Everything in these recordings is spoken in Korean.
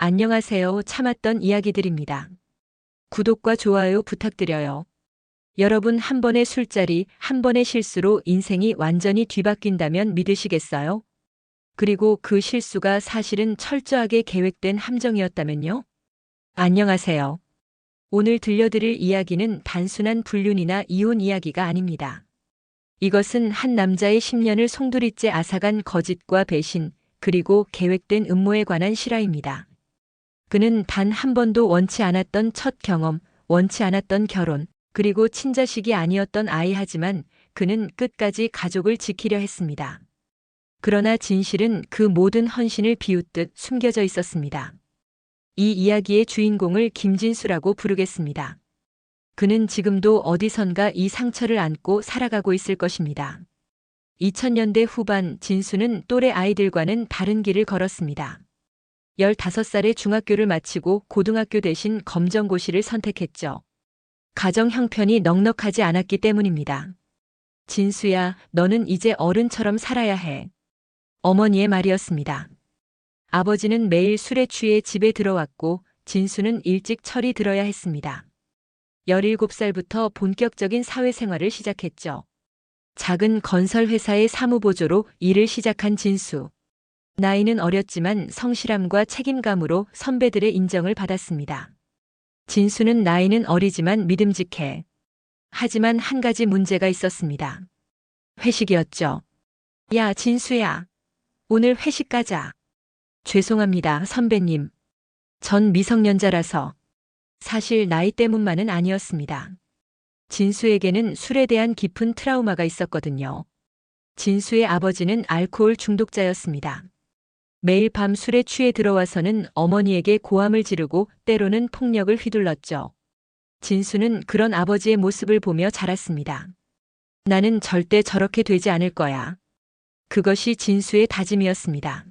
안녕하세요. 참았던 이야기들입니다. 구독과 좋아요 부탁드려요. 여러분, 한 번의 술자리, 한 번의 실수로 인생이 완전히 뒤바뀐다면 믿으시겠어요? 그리고 그 실수가 사실은 철저하게 계획된 함정이었다면요? 안녕하세요. 오늘 들려드릴 이야기는 단순한 불륜이나 이혼 이야기가 아닙니다. 이것은 한 남자의 10년을 송두리째 앗아간 거짓과 배신, 그리고 계획된 음모에 관한 실화입니다. 그는 단 한 번도 원치 않았던 첫 경험, 원치 않았던 결혼, 그리고 친자식이 아니었던 아이. 하지만 그는 끝까지 가족을 지키려 했습니다. 그러나 진실은 그 모든 헌신을 비웃듯 숨겨져 있었습니다. 이 이야기의 주인공을 김진수라고 부르겠습니다. 그는 지금도 어디선가 이 상처를 안고 살아가고 있을 것입니다. 2000년대 후반, 진수는 또래 아이들과는 다른 길을 걸었습니다. 15살에 중학교를 마치고 고등학교 대신 검정고시를 선택했죠. 가정 형편이 넉넉하지 않았기 때문입니다. 진수야, 너는 이제 어른처럼 살아야 해. 어머니의 말이었습니다. 아버지는 매일 술에 취해 집에 들어왔고 진수는 일찍 철이 들어야 했습니다. 17살부터 본격적인 사회생활을 시작했죠. 작은 건설회사의 사무보조로 일을 시작한 진수. 나이는 어렸지만 성실함과 책임감으로 선배들의 인정을 받았습니다. 진수는 나이는 어리지만 믿음직해. 하지만 한 가지 문제가 있었습니다. 회식이었죠. 야, 진수야. 오늘 회식 가자. 죄송합니다, 선배님. 전 미성년자라서. 사실 나이 때문만은 아니었습니다. 진수에게는 술에 대한 깊은 트라우마가 있었거든요. 진수의 아버지는 알코올 중독자였습니다. 매일 밤 술에 취해 들어와서는 어머니에게 고함을 지르고 때로는 폭력을 휘둘렀죠. 진수는 그런 아버지의 모습을 보며 자랐습니다. 나는 절대 저렇게 되지 않을 거야. 그것이 진수의 다짐이었습니다.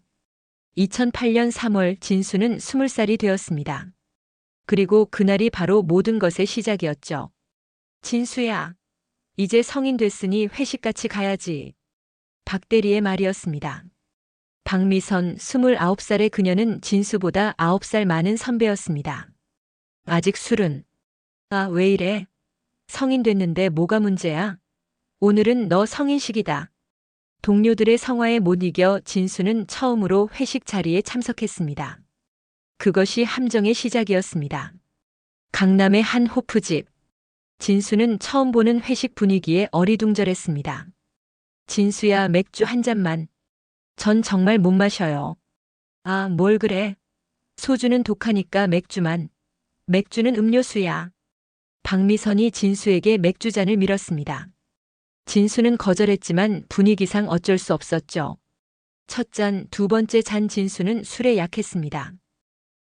2008년 3월 진수는 20살이 되었습니다. 그리고 그날이 바로 모든 것의 시작이었죠. 진수야, 이제 성인 됐으니 회식같이 가야지. 박대리의 말이었습니다. 박미선, 29살의 그녀는 진수보다 9살 많은 선배였습니다. 아직 술은? 아, 왜 이래? 성인 됐는데 뭐가 문제야? 오늘은 너 성인식이다. 동료들의 성화에 못 이겨 진수는 처음으로 회식 자리에 참석했습니다. 그것이 함정의 시작이었습니다. 강남의 한 호프집. 진수는 처음 보는 회식 분위기에 어리둥절했습니다. 진수야, 맥주 한 잔만. 전 정말 못 마셔요. 아, 뭘 그래? 소주는 독하니까 맥주만. 맥주는 음료수야. 박미선이 진수에게 맥주잔을 밀었습니다. 진수는 거절했지만 분위기상 어쩔 수 없었죠. 첫 잔, 두 번째 잔. 진수는 술에 약했습니다.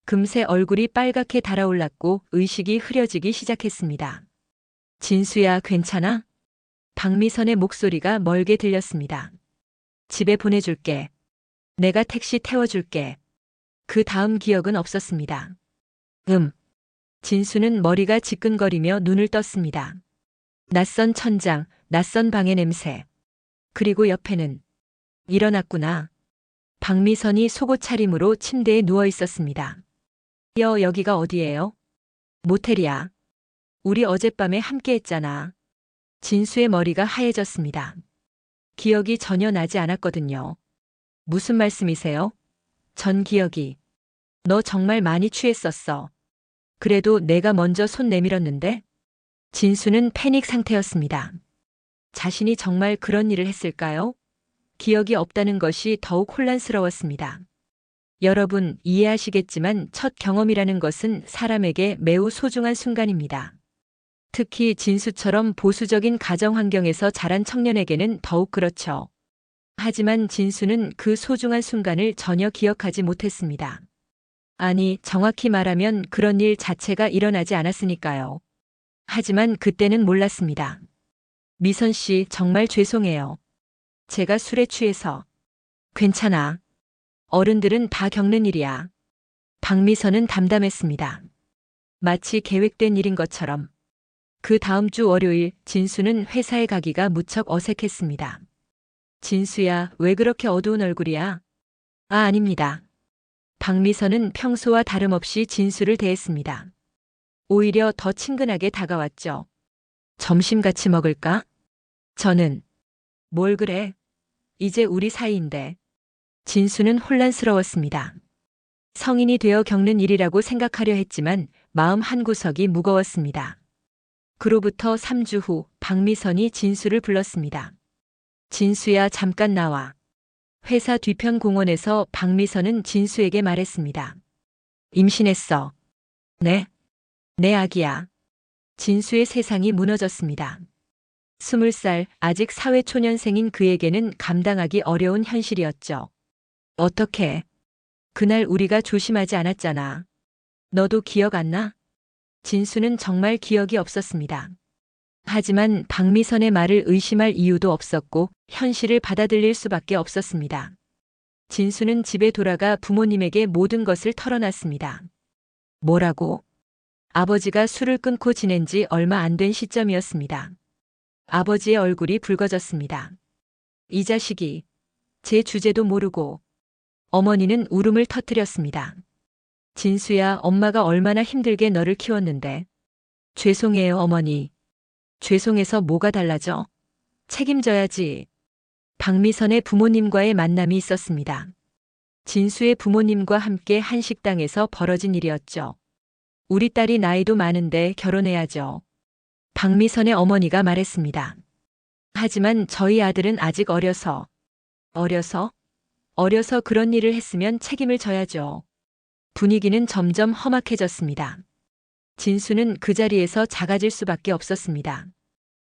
금세 얼굴이 빨갛게 달아올랐고 의식이 흐려지기 시작했습니다. 진수야, 괜찮아? 박미선의 목소리가 멀게 들렸습니다. 집에 보내줄게. 내가 택시 태워줄게. 그 다음 기억은 없었습니다. 진수는 머리가 지끈거리며 눈을 떴습니다. 낯선 천장, 낯선 방의 냄새. 그리고 옆에는 일어났구나. 박미선이 속옷 차림으로 침대에 누워 있었습니다. 여기가 어디예요? 모텔이야. 우리 어젯밤에 함께 했잖아. 진수의 머리가 하얘졌습니다. 기억이 전혀 나지 않았거든요. 무슨 말씀이세요? 전 기억이. 너 정말 많이 취했었어. 그래도 내가 먼저 손 내밀었는데? 진수는 패닉 상태였습니다. 자신이 정말 그런 일을 했을까요? 기억이 없다는 것이 더욱 혼란스러웠습니다. 여러분, 이해하시겠지만 첫 경험이라는 것은 사람에게 매우 소중한 순간입니다. 특히 진수처럼 보수적인 가정 환경에서 자란 청년에게는 더욱 그렇죠. 하지만 진수는 그 소중한 순간을 전혀 기억하지 못했습니다. 아니, 정확히 말하면 그런 일 자체가 일어나지 않았으니까요. 하지만 그때는 몰랐습니다. 미선 씨, 정말 죄송해요. 제가 술에 취해서. 괜찮아. 어른들은 다 겪는 일이야. 박미선은 담담했습니다. 마치 계획된 일인 것처럼. 그 다음 주 월요일, 진수는 회사에 가기가 무척 어색했습니다. 진수야, 왜 그렇게 어두운 얼굴이야? 아, 아닙니다. 박미선은 평소와 다름없이 진수를 대했습니다. 오히려 더 친근하게 다가왔죠. 점심 같이 먹을까? 저는 뭘 그래? 이제 우리 사이인데. 진수는 혼란스러웠습니다. 성인이 되어 겪는 일이라고 생각하려 했지만 마음 한구석이 무거웠습니다. 그로부터 3주 후 박미선이 진수를 불렀습니다. 진수야, 잠깐 나와. 회사 뒤편 공원에서 박미선은 진수에게 말했습니다. 임신했어. 네? 내 아기야. 진수의 세상이 무너졌습니다. 20살, 아직 사회초년생인 그에게는 감당하기 어려운 현실이었죠. 어떻게? 그날 우리가 조심하지 않았잖아. 너도 기억 안 나? 진수는 정말 기억이 없었습니다. 하지만 박미선의 말을 의심할 이유도 없었고 현실을 받아들일 수밖에 없었습니다. 진수는 집에 돌아가 부모님에게 모든 것을 털어놨습니다. 뭐라고? 아버지가 술을 끊고 지낸 지 얼마 안 된 시점이었습니다. 아버지의 얼굴이 붉어졌습니다. 이 자식이 제 주제도 모르고. 어머니는 울음을 터뜨렸습니다. 진수야, 엄마가 얼마나 힘들게 너를 키웠는데. 죄송해요, 어머니. 죄송해서 뭐가 달라져? 책임져야지. 박미선의 부모님과의 만남이 있었습니다. 진수의 부모님과 함께 한 식당에서 벌어진 일이었죠. 우리 딸이 나이도 많은데 결혼해야죠. 박미선의 어머니가 말했습니다. 하지만 저희 아들은 아직 어려서. 어려서 그런 일을 했으면 책임을 져야죠. 분위기는 점점 험악해졌습니다. 진수는 그 자리에서 작아질 수밖에 없었습니다.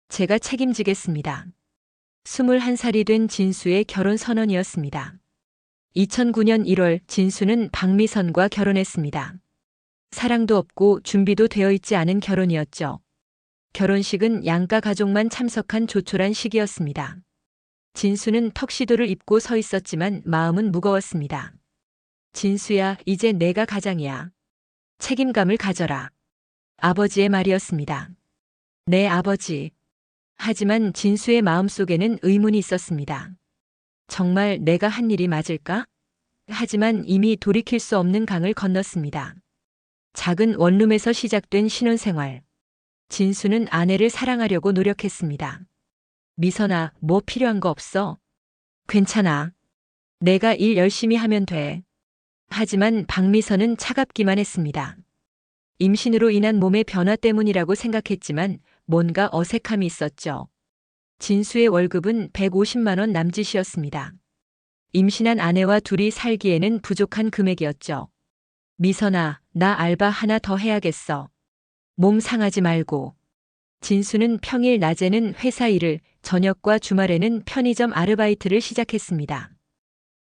제가 책임지겠습니다. 21살이 된 진수의 결혼 선언이었습니다. 2009년 1월 진수는 박미선과 결혼했습니다. 사랑도 없고 준비도 되어 있지 않은 결혼이었죠. 결혼식은 양가 가족만 참석한 조촐한 시기였습니다. 진수는 턱시도를 입고 서 있었지만 마음은 무거웠습니다. 진수야, 이제 내가 가장이야. 책임감을 가져라. 아버지의 말이었습니다. 네, 아버지. 하지만 진수의 마음속에는 의문이 있었습니다. 정말 내가 한 일이 맞을까? 하지만 이미 돌이킬 수 없는 강을 건넜습니다. 작은 원룸에서 시작된 신혼생활. 진수는 아내를 사랑하려고 노력했습니다. 미선아, 뭐 필요한 거 없어? 괜찮아. 내가 일 열심히 하면 돼. 하지만 박미선은 차갑기만 했습니다. 임신으로 인한 몸의 변화 때문이라고 생각했지만 뭔가 어색함이 있었죠. 진수의 월급은 150만 원 남짓이었습니다. 임신한 아내와 둘이 살기에는 부족한 금액이었죠. 미선아, 나 알바 하나 더 해야겠어. 몸 상하지 말고. 진수는 평일 낮에는 회사 일을, 저녁과 주말에는 편의점 아르바이트를 시작했습니다.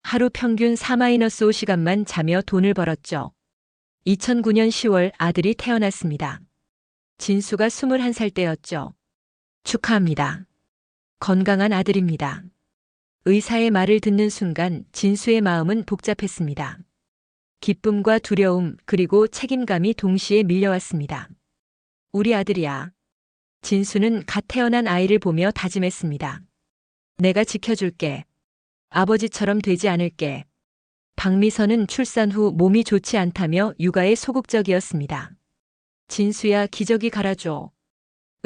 하루 평균 4-5시간만 자며 돈을 벌었죠. 2009년 10월 아들이 태어났습니다. 진수가 21살 때였죠. 축하합니다. 건강한 아들입니다. 의사의 말을 듣는 순간 진수의 마음은 복잡했습니다. 기쁨과 두려움 그리고 책임감이 동시에 밀려왔습니다. 우리 아들이야. 진수는 갓 태어난 아이를 보며 다짐했습니다. 내가 지켜줄게. 아버지처럼 되지 않을게. 박미선은 출산 후 몸이 좋지 않다며 육아에 소극적이었습니다. 진수야, 기저귀 갈아줘.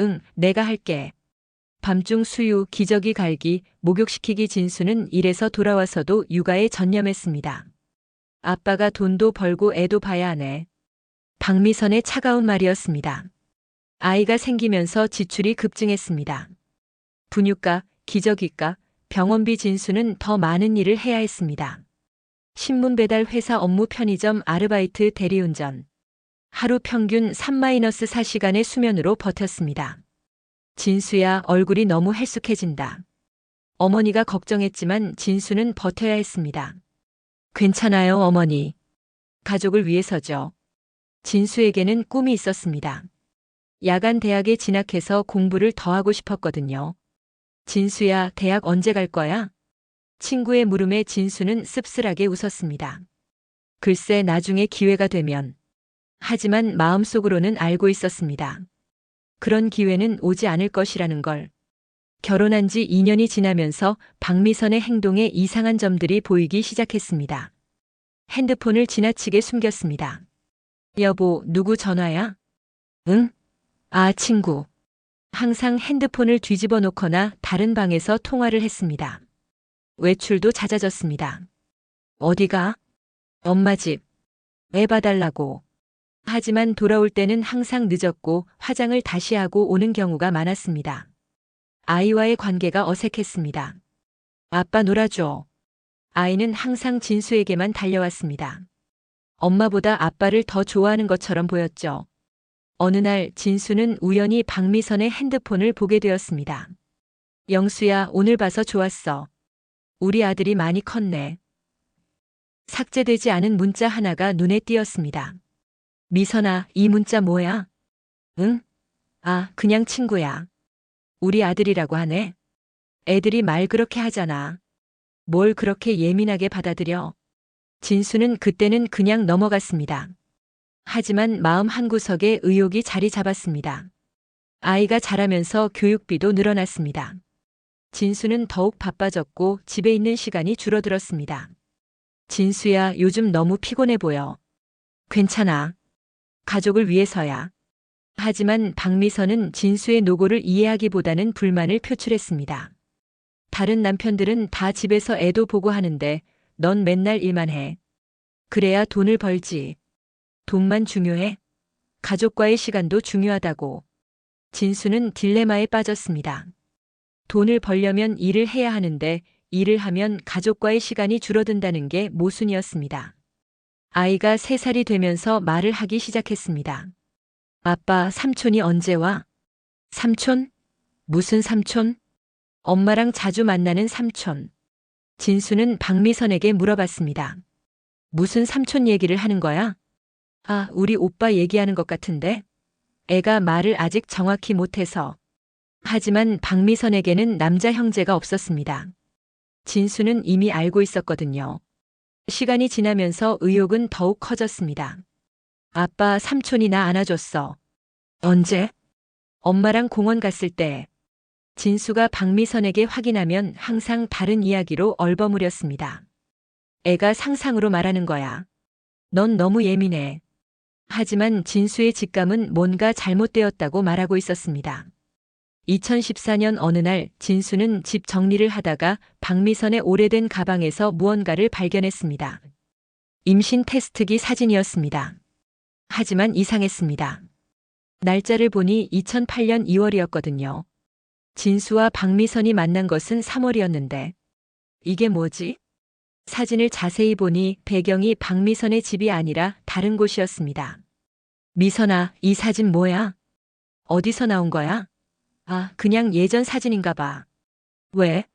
응, 내가 할게. 밤중 수유, 기저귀 갈기, 목욕시키기. 진수는 일에서 돌아와서도 육아에 전념했습니다. 아빠가 돈도 벌고 애도 봐야 하네. 박미선의 차가운 말이었습니다. 아이가 생기면서 지출이 급증했습니다. 분유가, 기저귀가, 병원비. 진수는 더 많은 일을 해야 했습니다. 신문 배달 회사 업무, 편의점 아르바이트, 대리운전. 하루 평균 3-4시간의 수면으로 버텼습니다. 진수야, 얼굴이 너무 헬쑥해진다. 어머니가 걱정했지만 진수는 버텨야 했습니다. 괜찮아요, 어머니. 가족을 위해서죠. 진수에게는 꿈이 있었습니다. 야간 대학에 진학해서 공부를 더 하고 싶었거든요. 진수야, 대학 언제 갈 거야? 친구의 물음에 진수는 씁쓸하게 웃었습니다. 글쎄, 나중에 기회가 되면. 하지만 마음속으로는 알고 있었습니다. 그런 기회는 오지 않을 것이라는 걸. 결혼한 지 2년이 지나면서 박미선의 행동에 이상한 점들이 보이기 시작했습니다. 핸드폰을 지나치게 숨겼습니다. 여보, 누구 전화야? 응? 아, 친구. 항상 핸드폰을 뒤집어 놓거나 다른 방에서 통화를 했습니다. 외출도 잦아졌습니다. 어디가? 엄마 집. 애 봐달라고. 하지만 돌아올 때는 항상 늦었고 화장을 다시 하고 오는 경우가 많았습니다. 아이와의 관계가 어색했습니다. 아빠 놀아줘. 아이는 항상 진수에게만 달려왔습니다. 엄마보다 아빠를 더 좋아하는 것처럼 보였죠. 어느 날 진수는 우연히 박미선의 핸드폰을 보게 되었습니다. 영수야, 오늘 봐서 좋았어. 우리 아들이 많이 컸네. 삭제되지 않은 문자 하나가 눈에 띄었습니다. 미선아, 이 문자 뭐야? 응? 아, 그냥 친구야. 우리 아들이라고 하네. 애들이 말 그렇게 하잖아. 뭘 그렇게 예민하게 받아들여? 진수는 그때는 그냥 넘어갔습니다. 하지만 마음 한구석에 의욕이 자리 잡았습니다. 아이가 자라면서 교육비도 늘어났습니다. 진수는 더욱 바빠졌고 집에 있는 시간이 줄어들었습니다. 진수야, 요즘 너무 피곤해 보여. 괜찮아. 가족을 위해서야. 하지만 박미선은 진수의 노고를 이해하기보다는 불만을 표출했습니다. 다른 남편들은 다 집에서 애도 보고 하는데 넌 맨날 일만 해. 그래야 돈을 벌지. 돈만 중요해? 가족과의 시간도 중요하다고. 진수는 딜레마에 빠졌습니다. 돈을 벌려면 일을 해야 하는데 일을 하면 가족과의 시간이 줄어든다는 게 모순이었습니다. 아이가 3살이 되면서 말을 하기 시작했습니다. 아빠, 삼촌이 언제 와? 삼촌? 무슨 삼촌? 엄마랑 자주 만나는 삼촌. 진수는 박미선에게 물어봤습니다. 무슨 삼촌 얘기를 하는 거야? 아, 우리 오빠 얘기하는 것 같은데? 애가 말을 아직 정확히 못해서. 하지만 박미선에게는 남자 형제가 없었습니다. 진수는 이미 알고 있었거든요. 시간이 지나면서 의욕은 더욱 커졌습니다. 아빠, 삼촌이 나 안아줬어. 언제? 엄마랑 공원 갔을 때. 진수가 박미선에게 확인하면 항상 다른 이야기로 얼버무렸습니다. 애가 상상으로 말하는 거야. 넌 너무 예민해. 하지만 진수의 직감은 뭔가 잘못되었다고 말하고 있었습니다. 2014년 어느 날 진수는 집 정리를 하다가 박미선의 오래된 가방에서 무언가를 발견했습니다. 임신 테스트기 사진이었습니다. 하지만 이상했습니다. 날짜를 보니 2008년 2월이었거든요. 진수와 박미선이 만난 것은 3월이었는데 이게 뭐지? 사진을 자세히 보니 배경이 박미선의 집이 아니라 다른 곳이었습니다. 미선아, 이 사진 뭐야? 어디서 나온 거야? 아, 그냥 예전 사진인가 봐. 왜?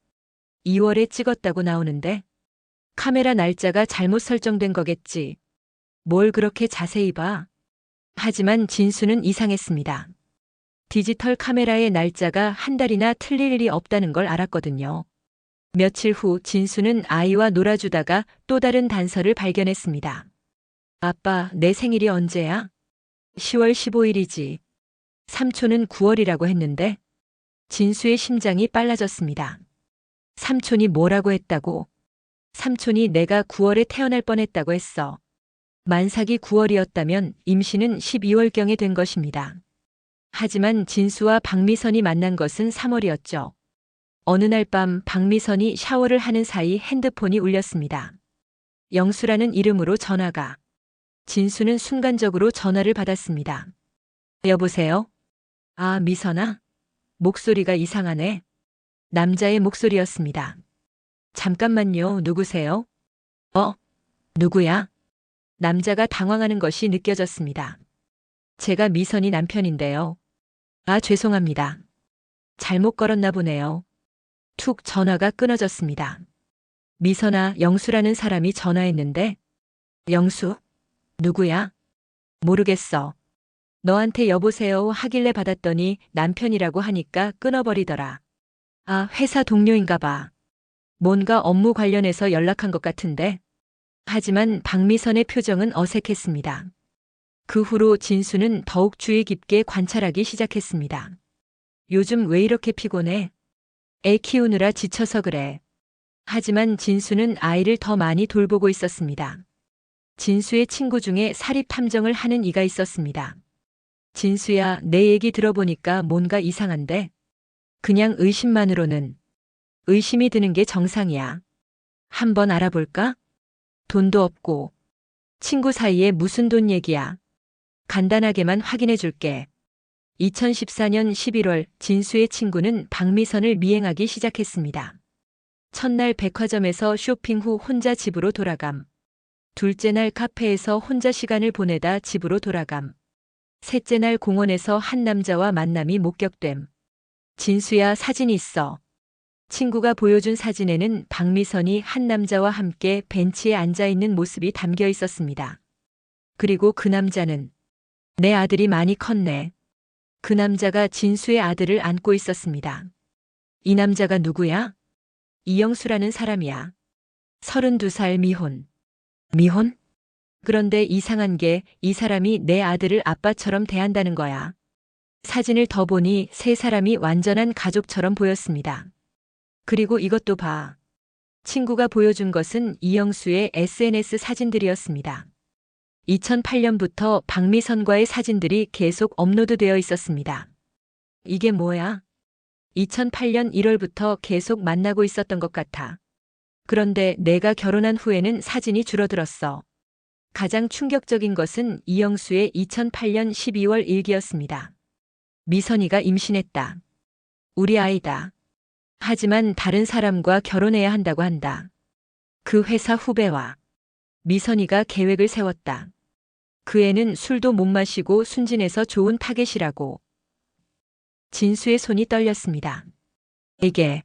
2월에 찍었다고 나오는데? 카메라 날짜가 잘못 설정된 거겠지. 뭘 그렇게 자세히 봐? 하지만 진수는 이상했습니다. 디지털 카메라의 날짜가 한 달이나 틀릴 일이 없다는 걸 알았거든요. 며칠 후 진수는 아이와 놀아주다가 또 다른 단서를 발견했습니다. 아빠, 내 생일이 언제야? 10월 15일이지. 삼촌은 9월이라고 했는데? 진수의 심장이 빨라졌습니다. 삼촌이 뭐라고 했다고? 삼촌이 내가 9월에 태어날 뻔했다고 했어. 만삭이 9월이었다면 임신은 12월경에 된 것입니다. 하지만 진수와 박미선이 만난 것은 3월이었죠. 어느 날 밤 박미선이 샤워를 하는 사이 핸드폰이 울렸습니다. 영수라는 이름으로 전화가. 진수는 순간적으로 전화를 받았습니다. 여보세요? 아, 미선아? 목소리가 이상하네. 남자의 목소리였습니다. 잠깐만요, 누구세요? 누구야? 남자가 당황하는 것이 느껴졌습니다. 제가 미선이 남편인데요. 아, 죄송합니다. 잘못 걸었나 보네요. 툭 전화가 끊어졌습니다. 미선아, 영수라는 사람이 전화했는데? 영수? 누구야? 모르겠어. 너한테 여보세요 하길래 받았더니 남편이라고 하니까 끊어버리더라. 아, 회사 동료인가 봐. 뭔가 업무 관련해서 연락한 것 같은데? 하지만 박미선의 표정은 어색했습니다. 그 후로 진수는 더욱 주의 깊게 관찰하기 시작했습니다. 요즘 왜 이렇게 피곤해? 애 키우느라 지쳐서 그래. 하지만 진수는 아이를 더 많이 돌보고 있었습니다. 진수의 친구 중에 사립 탐정을 하는 이가 있었습니다. 진수야, 내 얘기 들어보니까 뭔가 이상한데? 그냥 의심만으로는 의심이 드는 게 정상이야. 한번 알아볼까? 돈도 없고 친구 사이에 무슨 돈 얘기야. 간단하게만 확인해 줄게. 2014년 11월 진수의 친구는 박미선을 미행하기 시작했습니다. 첫날 백화점에서 쇼핑 후 혼자 집으로 돌아감. 둘째 날 카페에서 혼자 시간을 보내다 집으로 돌아감. 셋째 날 공원에서 한 남자와 만남이 목격됨. 진수야, 사진이 있어. 친구가 보여준 사진에는 박미선이 한 남자와 함께 벤치에 앉아 있는 모습이 담겨 있었습니다. 그리고 그 남자는 내 아들이 많이 컸네. 그 남자가 진수의 아들을 안고 있었습니다. 이 남자가 누구야? 이영수라는 사람이야. 32살 미혼. 미혼? 그런데 이상한 게 이 사람이 내 아들을 아빠처럼 대한다는 거야. 사진을 더 보니 세 사람이 완전한 가족처럼 보였습니다. 그리고 이것도 봐. 친구가 보여준 것은 이영수의 SNS 사진들이었습니다. 2008년부터 박미선과의 사진들이 계속 업로드되어 있었습니다. 이게 뭐야? 2008년 1월부터 계속 만나고 있었던 것 같아. 그런데 내가 결혼한 후에는 사진이 줄어들었어. 가장 충격적인 것은 이영수의 2008년 12월 일기였습니다. 미선이가 임신했다. 우리 아이다. 하지만 다른 사람과 결혼해야 한다고 한다. 그 회사 후배와 미선이가 계획을 세웠다. 그 애는 술도 못 마시고 순진해서 좋은 타겟이라고. 진수의 손이 떨렸습니다. 이게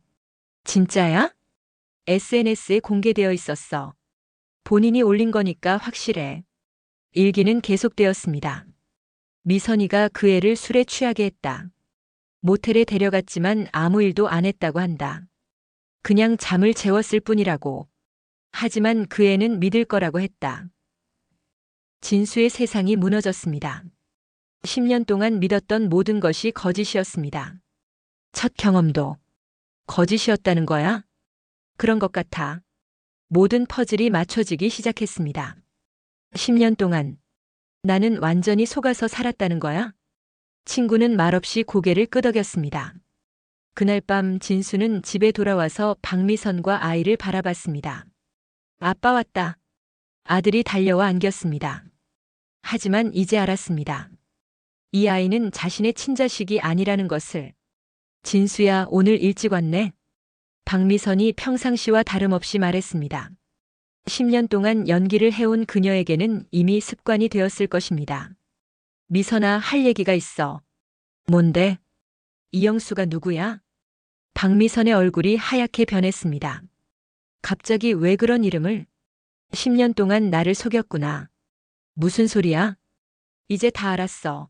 진짜야? SNS에 공개되어 있었어. 본인이 올린 거니까 확실해. 일기는 계속되었습니다. 미선이가 그 애를 술에 취하게 했다. 모텔에 데려갔지만 아무 일도 안 했다고 한다. 그냥 잠을 재웠을 뿐이라고. 하지만 그 애는 믿을 거라고 했다. 진수의 세상이 무너졌습니다. 10년 동안 믿었던 모든 것이 거짓이었습니다. 첫 경험도 거짓이었다는 거야? 그런 것 같아. 모든 퍼즐이 맞춰지기 시작했습니다. 10년 동안 나는 완전히 속아서 살았다는 거야? 친구는 말없이 고개를 끄덕였습니다. 그날 밤 진수는 집에 돌아와서 박미선과 아이를 바라봤습니다. 아빠 왔다. 아들이 달려와 안겼습니다. 하지만 이제 알았습니다. 이 아이는 자신의 친자식이 아니라는 것을. 진수야, 오늘 일찍 왔네. 박미선이 평상시와 다름없이 말했습니다. 10년 동안 연기를 해온 그녀에게는 이미 습관이 되었을 것입니다. 미선아, 할 얘기가 있어. 뭔데? 이영수가 누구야? 박미선의 얼굴이 하얗게 변했습니다. 갑자기 왜 그런 이름을? 10년 동안 나를 속였구나. 무슨 소리야? 이제 다 알았어.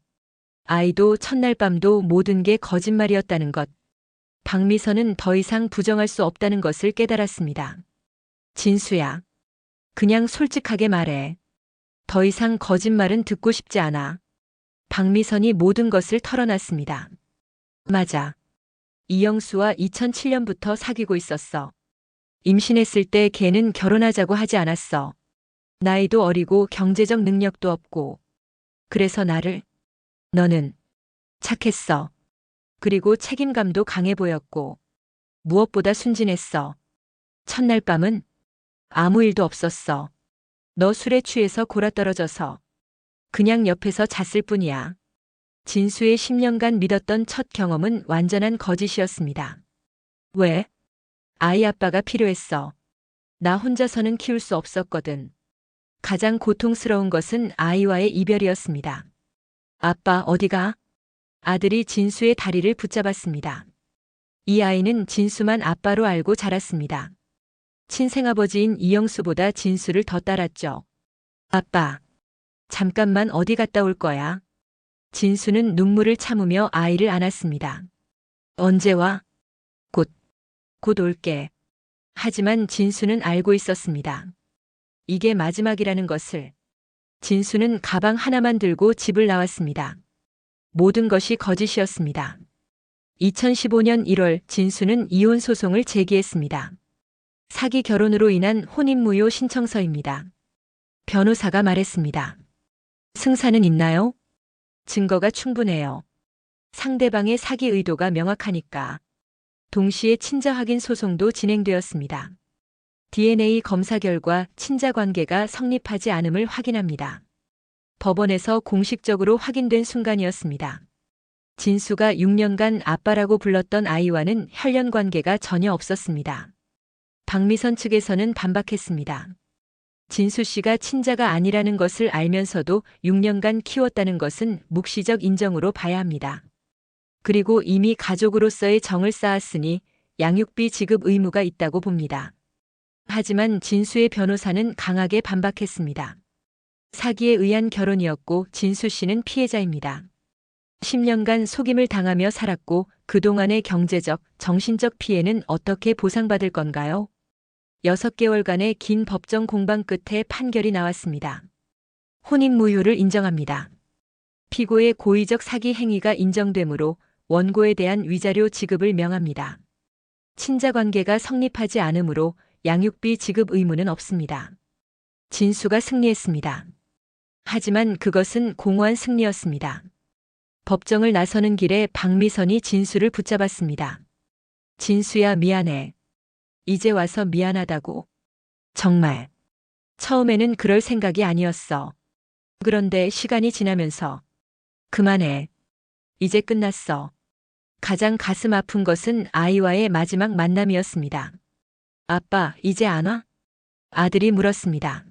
아이도 첫날 밤도 모든 게 거짓말이었다는 것. 박미선은 더 이상 부정할 수 없다는 것을 깨달았습니다. 진수야, 그냥 솔직하게 말해. 더 이상 거짓말은 듣고 싶지 않아. 박미선이 모든 것을 털어놨습니다. 맞아. 이영수와 2007년부터 사귀고 있었어. 임신했을 때 걔는 결혼하자고 하지 않았어. 나이도 어리고 경제적 능력도 없고. 그래서 나를. 너는 착했어. 그리고 책임감도 강해 보였고. 무엇보다 순진했어. 첫날 밤은 아무 일도 없었어. 너 술에 취해서 골아떨어져서 그냥 옆에서 잤을 뿐이야. 진수의 10년간 믿었던 첫 경험은 완전한 거짓이었습니다. 왜? 아이 아빠가 필요했어. 나 혼자서는 키울 수 없었거든. 가장 고통스러운 것은 아이와의 이별이었습니다. 아빠 어디가? 아들이 진수의 다리를 붙잡았습니다. 이 아이는 진수만 아빠로 알고 자랐습니다. 친생아버지인 이영수보다 진수를 더 따랐죠. 아빠, 잠깐만 어디 갔다 올 거야? 진수는 눈물을 참으며 아이를 안았습니다. 언제 와? 곧 올게. 하지만 진수는 알고 있었습니다. 이게 마지막이라는 것을. 진수는 가방 하나만 들고 집을 나왔습니다. 모든 것이 거짓이었습니다. 2015년 1월 진수는 이혼 소송을 제기했습니다. 사기 결혼으로 인한 혼인무효 신청서입니다. 변호사가 말했습니다. 승사는 있나요? 증거가 충분해요. 상대방의 사기 의도가 명확하니까. 동시에 친자 확인 소송도 진행되었습니다. DNA 검사 결과 친자 관계가 성립하지 않음을 확인합니다. 법원에서 공식적으로 확인된 순간이었습니다. 진수가 6년간 아빠라고 불렀던 아이와는 혈연 관계가 전혀 없었습니다. 박미선 측에서는 반박했습니다. 진수 씨가 친자가 아니라는 것을 알면서도 6년간 키웠다는 것은 묵시적 인정으로 봐야 합니다. 그리고 이미 가족으로서의 정을 쌓았으니 양육비 지급 의무가 있다고 봅니다. 하지만 진수의 변호사는 강하게 반박했습니다. 사기에 의한 결혼이었고 진수 씨는 피해자입니다. 10년간 속임을 당하며 살았고 그동안의 경제적, 정신적 피해는 어떻게 보상받을 건가요? 6개월간의 긴 법정 공방 끝에 판결이 나왔습니다. 혼인무효를 인정합니다. 피고의 고의적 사기 행위가 인정되므로 원고에 대한 위자료 지급을 명합니다. 친자 관계가 성립하지 않으므로 양육비 지급 의무는 없습니다. 진수가 승리했습니다. 하지만 그것은 공허한 승리였습니다. 법정을 나서는 길에 박미선이 진수를 붙잡았습니다. 진수야, 미안해. 이제 와서 미안하다고. 정말. 처음에는 그럴 생각이 아니었어. 그런데 시간이 지나면서. 그만해. 이제 끝났어. 가장 가슴 아픈 것은 아이와의 마지막 만남이었습니다. 아빠, 이제 안 와? 아들이 물었습니다.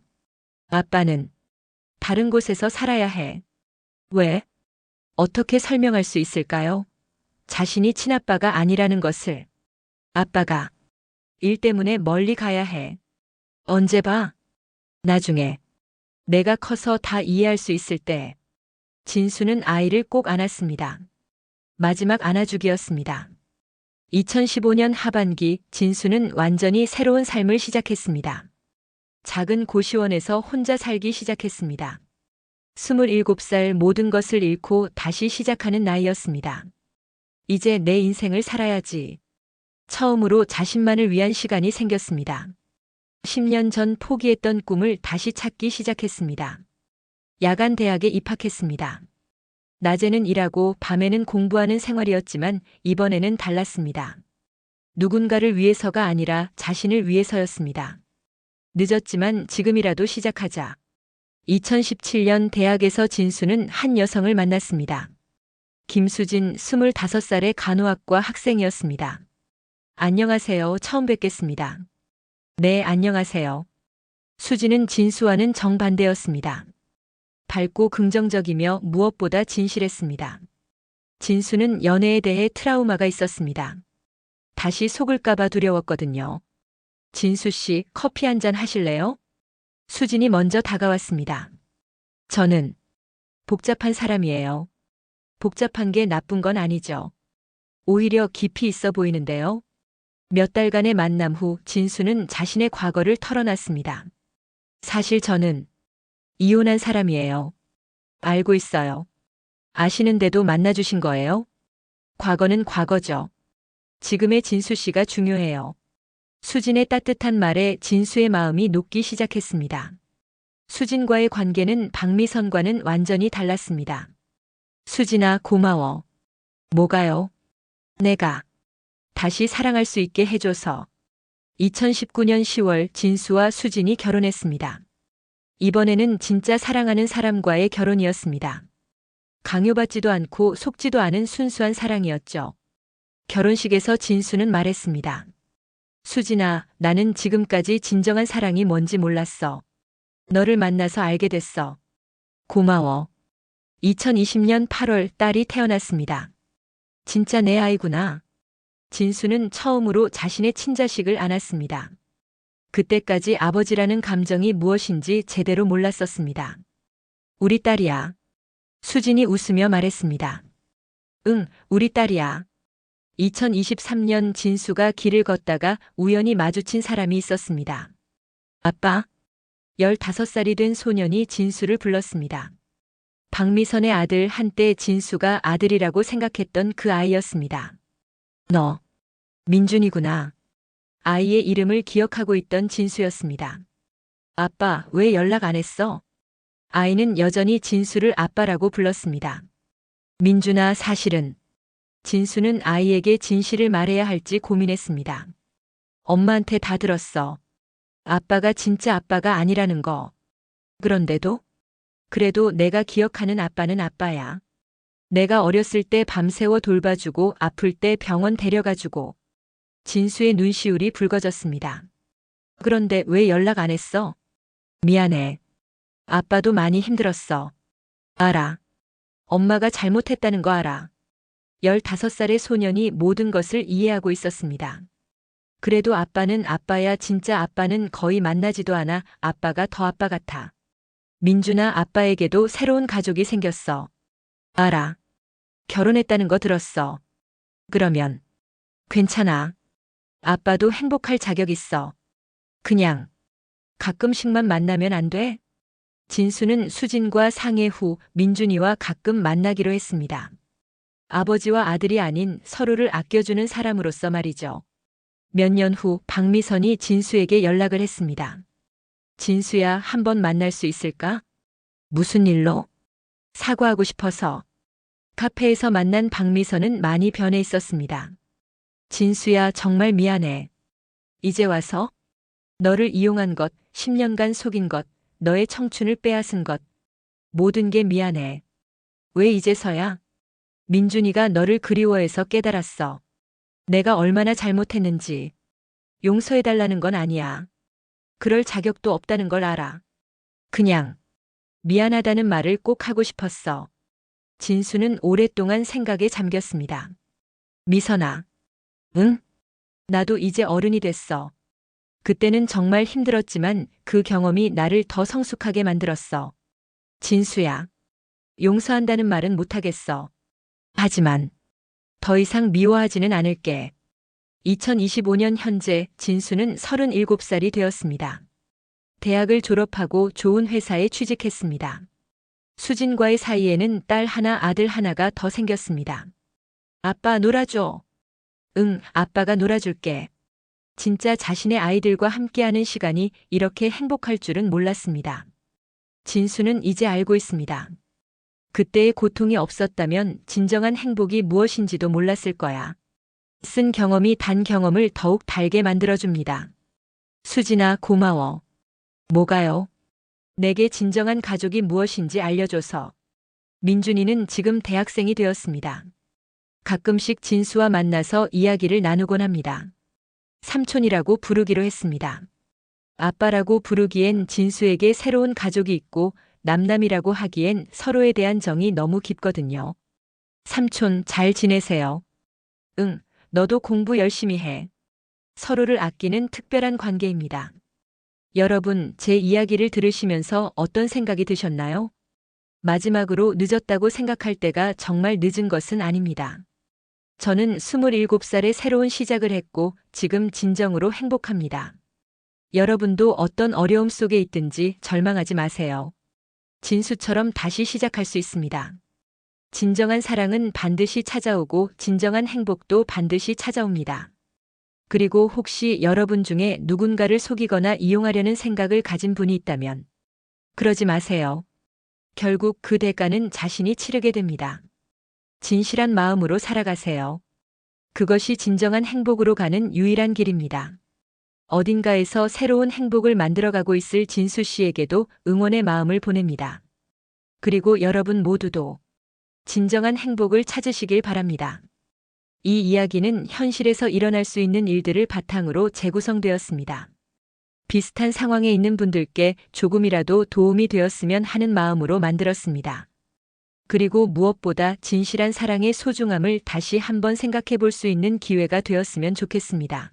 아빠는 다른 곳에서 살아야 해. 왜? 어떻게 설명할 수 있을까요? 자신이 친아빠가 아니라는 것을. 아빠가 일 때문에 멀리 가야 해. 언제 봐? 나중에. 내가 커서 다 이해할 수 있을 때. 진수는 아이를 꼭 안았습니다. 마지막 안아주기였습니다. 2015년 하반기 진수는 완전히 새로운 삶을 시작했습니다. 작은 고시원에서 혼자 살기 시작했습니다. 27살 모든 것을 잃고 다시 시작하는 나이였습니다. 이제 내 인생을 살아야지. 처음으로 자신만을 위한 시간이 생겼습니다. 10년 전 포기했던 꿈을 다시 찾기 시작했습니다. 야간 대학에 입학했습니다. 낮에는 일하고 밤에는 공부하는 생활이었지만 이번에는 달랐습니다. 누군가를 위해서가 아니라 자신을 위해서였습니다. 늦었지만 지금이라도 시작하자. 2017년 대학에서 진수는 한 여성을 만났습니다. 김수진 25살의 간호학과 학생이었습니다. 안녕하세요. 처음 뵙겠습니다. 네, 안녕하세요. 수진은 진수와는 정반대였습니다. 밝고 긍정적이며 무엇보다 진실했습니다. 진수는 연애에 대해 트라우마가 있었습니다. 다시 속을까봐 두려웠거든요. 진수 씨, 커피 한 잔 하실래요? 수진이 먼저 다가왔습니다. 저는 복잡한 사람이에요. 복잡한 게 나쁜 건 아니죠. 오히려 깊이 있어 보이는데요. 몇 달간의 만남 후 진수는 자신의 과거를 털어놨습니다. 사실 저는 이혼한 사람이에요. 알고 있어요. 아시는데도 만나주신 거예요? 과거는 과거죠. 지금의 진수 씨가 중요해요. 수진의 따뜻한 말에 진수의 마음이 녹기 시작했습니다. 수진과의 관계는 박미선과는 완전히 달랐습니다. 수진아, 고마워. 뭐가요? 내가 다시 사랑할 수 있게 해줘서. 2019년 10월 진수와 수진이 결혼했습니다. 이번에는 진짜 사랑하는 사람과의 결혼이었습니다. 강요받지도 않고 속지도 않은 순수한 사랑이었죠. 결혼식에서 진수는 말했습니다. 수진아, 나는 지금까지 진정한 사랑이 뭔지 몰랐어. 너를 만나서 알게 됐어. 고마워. 2020년 8월 딸이 태어났습니다. 진짜 내 아이구나. 진수는 처음으로 자신의 친자식을 안았습니다. 그때까지 아버지라는 감정이 무엇인지 제대로 몰랐었습니다. 우리 딸이야. 수진이 웃으며 말했습니다. 응, 우리 딸이야. 2023년 진수가 길을 걷다가 우연히 마주친 사람이 있었습니다. 아빠. 15살이 된 소년이 진수를 불렀습니다. 박미선의 아들, 한때 진수가 아들이라고 생각했던 그 아이였습니다. 너, 민준이구나. 아이의 이름을 기억하고 있던 진수였습니다. 아빠, 왜 연락 안 했어? 아이는 여전히 진수를 아빠라고 불렀습니다. 민준아, 사실은 진수는 아이에게 진실을 말해야 할지 고민했습니다. 엄마한테 다 들었어. 아빠가 진짜 아빠가 아니라는 거. 그런데도? 그래도 내가 기억하는 아빠는 아빠야. 내가 어렸을 때 밤새워 돌봐주고 아플 때 병원 데려가주고. 진수의 눈시울이 붉어졌습니다. 그런데 왜 연락 안 했어? 미안해. 아빠도 많이 힘들었어. 알아. 엄마가 잘못했다는 거 알아. 15살의 소년이 모든 것을 이해하고 있었습니다. 그래도 아빠는 아빠야. 진짜 아빠는 거의 만나지도 않아. 아빠가 더 아빠 같아. 민준아, 아빠에게도 새로운 가족이 생겼어. 알아. 결혼했다는 거 들었어. 그러면 괜찮아. 아빠도 행복할 자격 있어. 그냥 가끔씩만 만나면 안 돼? 진수는 수진과 상해 후 민준이와 가끔 만나기로 했습니다. 아버지와 아들이 아닌 서로를 아껴주는 사람으로서 말이죠. 몇 년 후 박미선이 진수에게 연락을 했습니다. 진수야, 한번 만날 수 있을까? 무슨 일로? 사과하고 싶어서. 카페에서 만난 박미선은 많이 변해 있었습니다. 진수야, 정말 미안해. 이제 와서? 너를 이용한 것, 10년간 속인 것, 너의 청춘을 빼앗은 것. 모든 게 미안해. 왜 이제서야? 민준이가 너를 그리워해서 깨달았어. 내가 얼마나 잘못했는지. 용서해달라는 건 아니야. 그럴 자격도 없다는 걸 알아. 그냥 미안하다는 말을 꼭 하고 싶었어. 진수는 오랫동안 생각에 잠겼습니다. 미선아. 응? 나도 이제 어른이 됐어. 그때는 정말 힘들었지만 그 경험이 나를 더 성숙하게 만들었어. 진수야. 용서한다는 말은 못하겠어. 하지만 더 이상 미워하지는 않을게. 2025년 현재 진수는 37살이 되었습니다. 대학을 졸업하고 좋은 회사에 취직했습니다. 수진과의 사이에는 딸 하나, 아들 하나가 더 생겼습니다. 아빠 놀아줘. 응, 아빠가 놀아줄게. 진짜 자신의 아이들과 함께하는 시간이 이렇게 행복할 줄은 몰랐습니다. 진수는 이제 알고 있습니다. 그때의 고통이 없었다면 진정한 행복이 무엇인지도 몰랐을 거야. 쓴 경험이 단 경험을 더욱 달게 만들어줍니다. 수진아, 고마워. 뭐가요? 내게 진정한 가족이 무엇인지 알려줘서. 민준이는 지금 대학생이 되었습니다. 가끔씩 진수와 만나서 이야기를 나누곤 합니다. 삼촌이라고 부르기로 했습니다. 아빠라고 부르기엔 진수에게 새로운 가족이 있고 남남이라고 하기엔 서로에 대한 정이 너무 깊거든요. 삼촌, 잘 지내세요? 응, 너도 공부 열심히 해. 서로를 아끼는 특별한 관계입니다. 여러분, 제 이야기를 들으시면서 어떤 생각이 드셨나요? 마지막으로 늦었다고 생각할 때가 정말 늦은 것은 아닙니다. 저는 27살에 새로운 시작을 했고 지금 진정으로 행복합니다. 여러분도 어떤 어려움 속에 있든지 절망하지 마세요. 진수처럼 다시 시작할 수 있습니다. 진정한 사랑은 반드시 찾아오고 진정한 행복도 반드시 찾아옵니다. 그리고 혹시 여러분 중에 누군가를 속이거나 이용하려는 생각을 가진 분이 있다면 그러지 마세요. 결국 그 대가는 자신이 치르게 됩니다. 진실한 마음으로 살아가세요. 그것이 진정한 행복으로 가는 유일한 길입니다. 어딘가에서 새로운 행복을 만들어가고 있을 진수 씨에게도 응원의 마음을 보냅니다. 그리고 여러분 모두도 진정한 행복을 찾으시길 바랍니다. 이 이야기는 현실에서 일어날 수 있는 일들을 바탕으로 재구성되었습니다. 비슷한 상황에 있는 분들께 조금이라도 도움이 되었으면 하는 마음으로 만들었습니다. 그리고 무엇보다 진실한 사랑의 소중함을 다시 한번 생각해 볼 수 있는 기회가 되었으면 좋겠습니다.